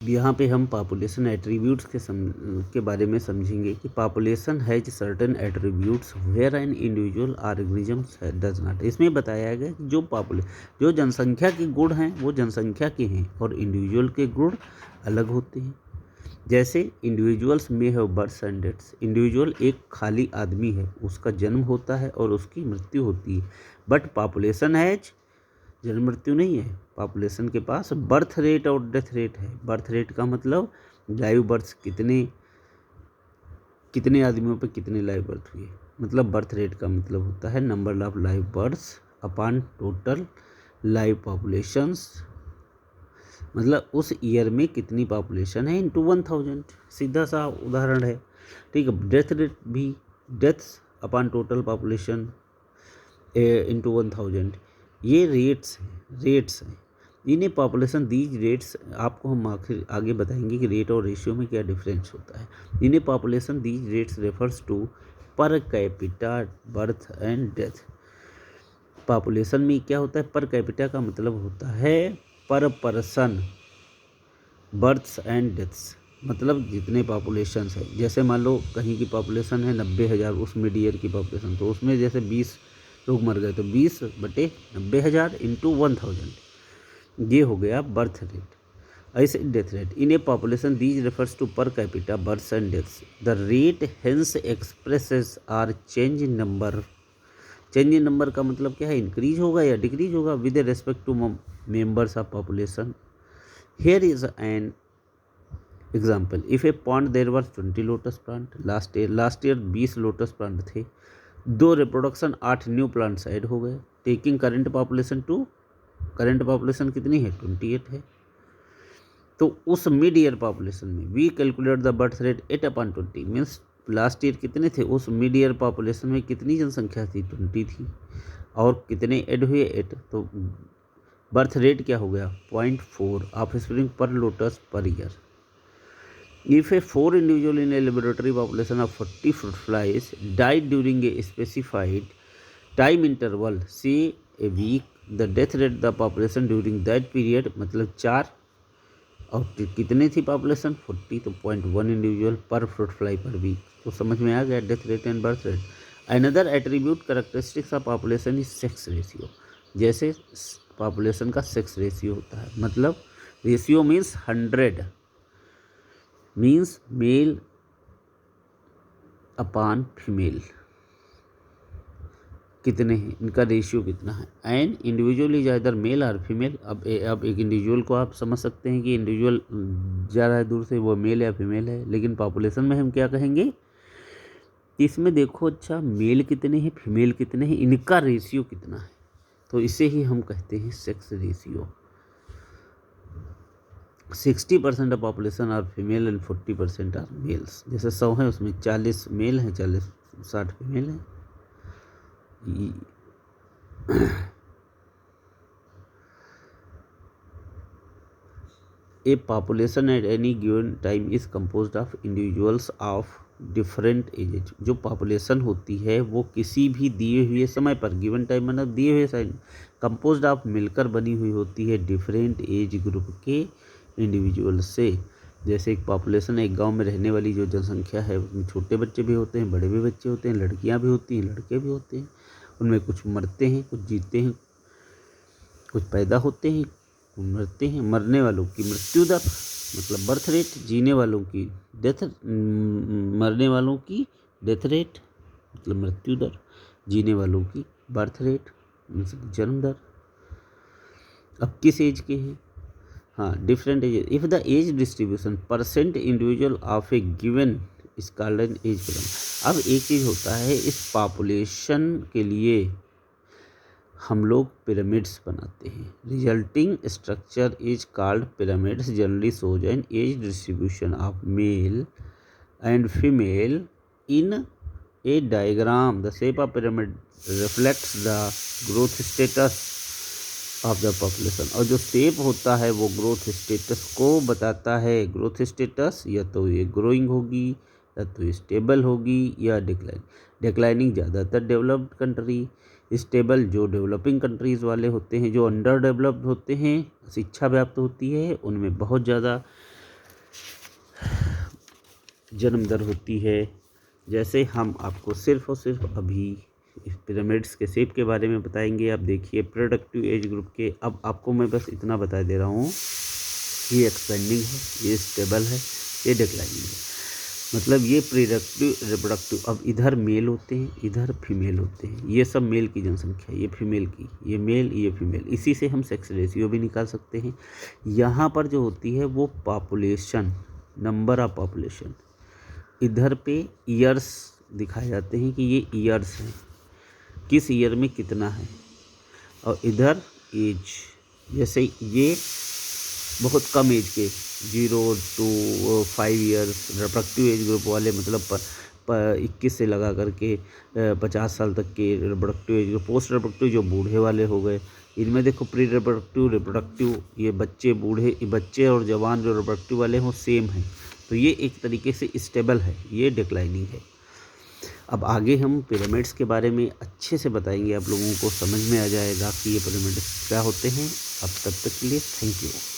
यहाँ पे हम पॉपुलेशन एट्रीब्यूट्स के बारे में समझेंगे कि population has certain attributes where an individual organism does not. इसमें बताया गया कि जो जनसंख्या के गुण हैं वो जनसंख्या के हैं और इंडिविजुअल के गुण अलग होते हैं। जैसे इंडिविजुअल्स में have birth and deaths. Individual एक खाली आदमी है, उसका जन्म होता है और उसकी मृत्यु होती है, बट पॉपुलेशन हैज जन्म मृत्यु नहीं है। पॉपुलेशन के पास बर्थ रेट और डेथ रेट है। बर्थ रेट का मतलब लाइव बर्थ कितने आदमियों पे कितने लाइव बर्थ हुए, मतलब बर्थ रेट का मतलब होता है number of live births upon total live populations, मतलब उस ईयर में कितनी पॉपुलेशन है इंटू 1000। सीधा सा उदाहरण है, ठीक है। डेथ रेट भी deaths upon total population into 1000, ये रेट्स हैं। इन्हें पॉपुलेशन दीज रेट्स, आपको हम आगे बताएंगे कि रेट और रेशियो में क्या डिफरेंस होता है। इन्हें population these rates refers to per capita birth and death. Population में क्या होता है, पर कैपिटा का मतलब होता है पर पर्सन बर्थ्स एंड डेथ्स, मतलब जितने पॉपुलेशन है। जैसे मान लो कहीं की पॉपुलेशन है 90,000, उस मिड ईयर की पॉपुलेशन, तो उसमें जैसे 20 लोग मर गए तो 20/90,000 इंटू 1000, ये हो गया बर्थ रेट। ऐसे death rate. In a population these refers to per capita births and deaths. The rate hence expresses are change in number. Change in number का मतलब क्या है, इंक्रीज होगा या डिक्रीज होगा with respect to members of population. Here is an example, if a pond there were 20 lotus plant, last year 20 lotus plant थे, 2 reproduction 8 new plants add हो गए, taking current population to, current population कितनी है 28 है। तो उस mid year population में we calculate the birth rate 8/20, means last year कितने थे, उस मिड ईयर पॉपुलेशन में कितनी जनसंख्या थी 20 थी, और कितने ऐड हुए 8, तो बर्थ रेट क्या हो गया 0.4 ऑफ स्प्रिंग पर lotus per year. If a 4 individual in a laboratory population of 40 fruit flies died during a specified time interval, say a week, the death rate the population during that period, मतलब 4, और कितने थी population 40, तो 0.1 individual पर fruit fly पर week. तो समझ में आ गया death rate and birth rate. Another attribute characteristics of population is sex ratio. जैसे पॉपुलेशन का सेक्स रेशियो होता है, मतलब ratio means 100 means male upon female, कितने हैं, इनका रेशियो कितना है। And individual is either male और फीमेल। अब एक इंडिविजुअल को आप समझ सकते हैं कि इंडिविजुअल जा रहा है दूर से, वो मेल या फीमेल है, लेकिन पॉपुलेशन में हम क्या कहेंगे, इसमें देखो अच्छा मेल कितने हैं फीमेल कितने हैं, इनका रेशियो कितना है, तो इसे ही हम कहते हैं sex ratio. 60% of population are female and 40% are males. जैसे 100 है उसमें 40 मेल हैं, 60 फीमेल हैं। ए population at any given time is composed of individuals of different edges. जो पॉपुलेशन होती है वो किसी भी दिए हुए समय पर, गिवन टाइम मतलब दिए हुए समय, कंपोज्ड ऑफ मिलकर बनी हुई होती है डिफरेंट एज ग्रुप के इंडिविजुअल से। जैसे एक पॉपुलेशन, एक गांव में रहने वाली जो जनसंख्या है उसमें छोटे बच्चे भी होते हैं, बड़े भी बच्चे होते हैं, लड़कियां भी होती हैं, लड़के भी होते हैं। उनमें कुछ मरते हैं, कुछ जीते हैं, कुछ पैदा होते हैं, कुछ मरते हैं। मरने वालों की मृत्यु दर मतलब बर्थ रेट, जीने वालों की डेथ, मरने वालों की डेथ रेट मतलब मृत्यु दर, जीने वालों की बर्थ रेट मतलब जन्म दर। अब किस एज के हैं, हाँ different age. If the age distribution percent individual of a given is called an age pyramid. अब एक चीज़ होता है, इस पॉपुलेशन के लिए हम लोग पिरामिड्स बनाते हैं। Resulting structure is called pyramids, generally shows an age distribution of male and female in a diagram. The shape of pyramid reflects the growth status of the population. और जो शेप होता है वो ग्रोथ स्टेटस को बताता है। Growth status या तो ये ग्रोइंग होगी या तो स्टेबल होगी या डिक्लाइनिंग ज़्यादातर डेवलप्ड कंट्री, स्टेबल जो डेवलपिंग कंट्रीज़ वाले होते हैं। जो अंडर डेवलप्ड होते हैं, शिक्षा व्याप्त होती है, उनमें बहुत ज़्यादा जन्म दर होती है। जैसे हम आपको सिर्फ और सिर्फ अभी पिरामिड्स के शेप के बारे में बताएंगे। अब देखिए प्रोडक्टिव एज ग्रुप के, अब आपको मैं बस इतना बता दे रहा हूँ, ये एक्सपेंडिंग है, ये स्टेबल है, ये डिक्लाइनिंग है। मतलब ये प्रोडक्टिव रिप्रोडक्टिव, अब इधर मेल होते हैं, इधर फीमेल होते हैं। ये सब मेल की जनसंख्या, ये फीमेल की, ये मेल, ये फीमेल। इसी से हम सेक्स रेशियो भी निकाल सकते हैं। यहाँ पर जो होती है वो पॉपुलेशन, नंबर ऑफ पॉपुलेशन। इधर पे ईयर्स दिखाए जाते हैं कि ये ईयर्स हैं, किस ईयर में कितना है। और इधर एज, जैसे ये बहुत कम एज के 0 to 5 years reproductive age group वाले, मतलब 21 से लगा करके 50 साल तक के reproductive age group. Post reproductive जो बूढ़े वाले हो गए, इनमें देखो प्री रिप्रोडक्टिव, रिप्रोडक्टिव, ये बच्चे, बूढ़े, बच्चे और जवान जो रिप्रोडक्टिव वाले हों सेम है। तो ये एक तरीके से स्टेबल है, ये डिक्लाइनिंग है। अब आगे हम पिरामिड्स के बारे में अच्छे से बताएंगे, आप लोगों को समझ में आ जाएगा कि ये पिरामिड्स क्या होते हैं। अब तब तक के लिए थैंक यू।